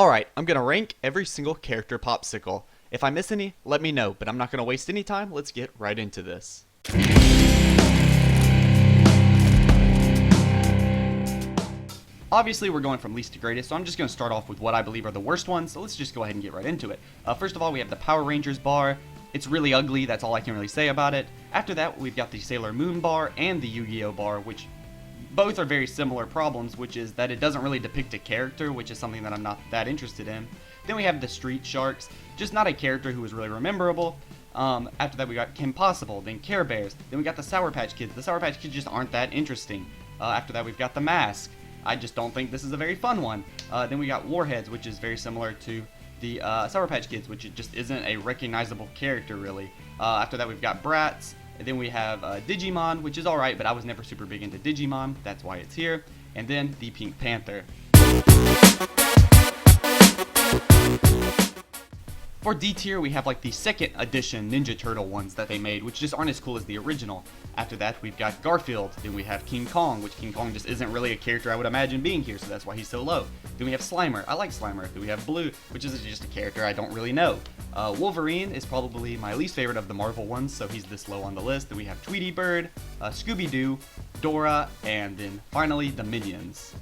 Alright, I'm gonna rank every single character Popsicle. If I miss any, let me know, but I'm not gonna waste any time. Let's get right into this. Obviously, we're going from least to greatest, so I'm just going to start off with what I believe are the worst ones, so let's just go ahead and get right into it. First of all, we have the Power Rangers bar. It's really ugly, that's all I can really say about it. After that, we've got the Sailor Moon bar and the Yu-Gi-Oh bar, which both are very similar problems, which is that it doesn't really depict a character, which is something that I'm not that interested in. Then we have the Street Sharks, just not a character who is really rememberable. After that, we got Kim Possible, then Care Bears, then we got the Sour Patch Kids. The Sour Patch Kids just aren't that interesting. After that, we've got the Mask. I just don't think this is a very fun one. Then we got Warheads, which is very similar to the Sour Patch Kids, which it just isn't a recognizable character, really. After that, we've got Bratz. And then we have Digimon, which is alright, but I was never super big into Digimon. That's why it's here. And then the Pink Panther. For D tier, we have like the second edition Ninja Turtle ones that they made, which just aren't as cool as the original. After that, we've got Garfield. Then we have King Kong, which King Kong just isn't really a character I would imagine being here, so that's why he's so low. Then we have Slimer. I like Slimer. Then we have Blue, which is just a character I don't really know. Wolverine is probably my least favorite of the Marvel ones, so he's this low on the list. Then we have Tweety Bird, Scooby-Doo, Dora, and then finally the Minions.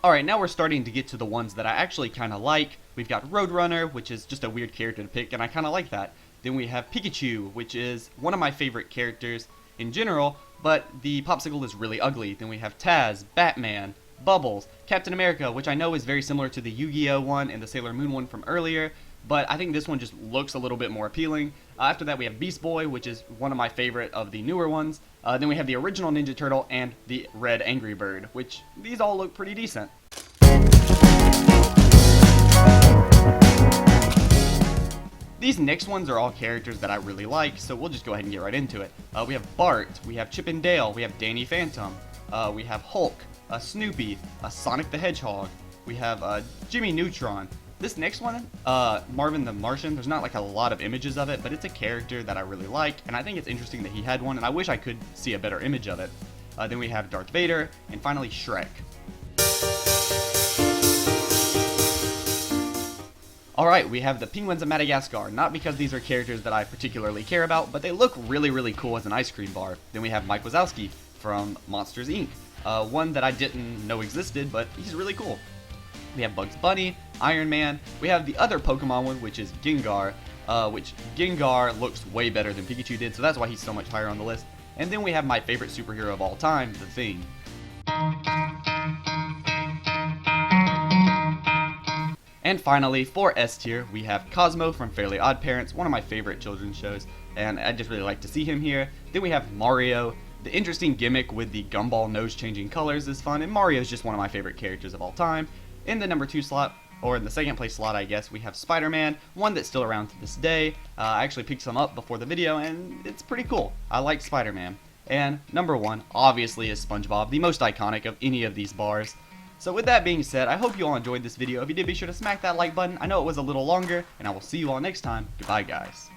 Alright, now we're starting to get to the ones that I actually kind of like. We've got Roadrunner, which is just a weird character to pick, and I kind of like that. Then we have Pikachu, which is one of my favorite characters in general, but the Popsicle is really ugly. Then we have Taz, Batman, Bubbles, Captain America, which I know is very similar to the Yu-Gi-Oh one and the Sailor Moon one from earlier, but I think this one just looks a little bit more appealing. After that, we have Beast Boy, which is one of my favorite of the newer ones. Then we have the original Ninja Turtle and the Red Angry Bird, which these all look pretty decent. These next ones are all characters that I really like, so we'll just go ahead and get right into it. We have Bart, we have Chip and Dale, we have Danny Phantom, we have Hulk, Snoopy, Sonic the Hedgehog, we have Jimmy Neutron. This next one, Marvin the Martian, there's not like a lot of images of it, but it's a character that I really like, and I think it's interesting that he had one, and I wish I could see a better image of it. Then we have Darth Vader, and finally Shrek. Alright, we have the Penguins of Madagascar, not because these are characters that I particularly care about, but they look really, really cool as an ice cream bar. Then we have Mike Wazowski from Monsters, Inc., one that I didn't know existed, but he's really cool. We have Bugs Bunny, Iron Man. We have the other Pokemon one, which is Gengar, which Gengar looks way better than Pikachu did, so that's why he's so much higher on the list. And then we have my favorite superhero of all time, The Thing. And finally, for S tier, we have Cosmo from Fairly Odd Parents, one of my favorite children's shows, and I just really like to see him here. Then we have Mario. The interesting gimmick with the gumball nose changing colors is fun, and Mario is just one of my favorite characters of all time. In the number 2 slot, or in the second place slot I guess, we have Spider-Man, one that's still around to this day. I actually picked some up before the video, and it's pretty cool. I like Spider-Man. And number 1, obviously, is SpongeBob, the most iconic of any of these bars. So with that being said, I hope you all enjoyed this video. If you did, be sure to smack that like button. I know it was a little longer, and I will see you all next time. Goodbye, guys.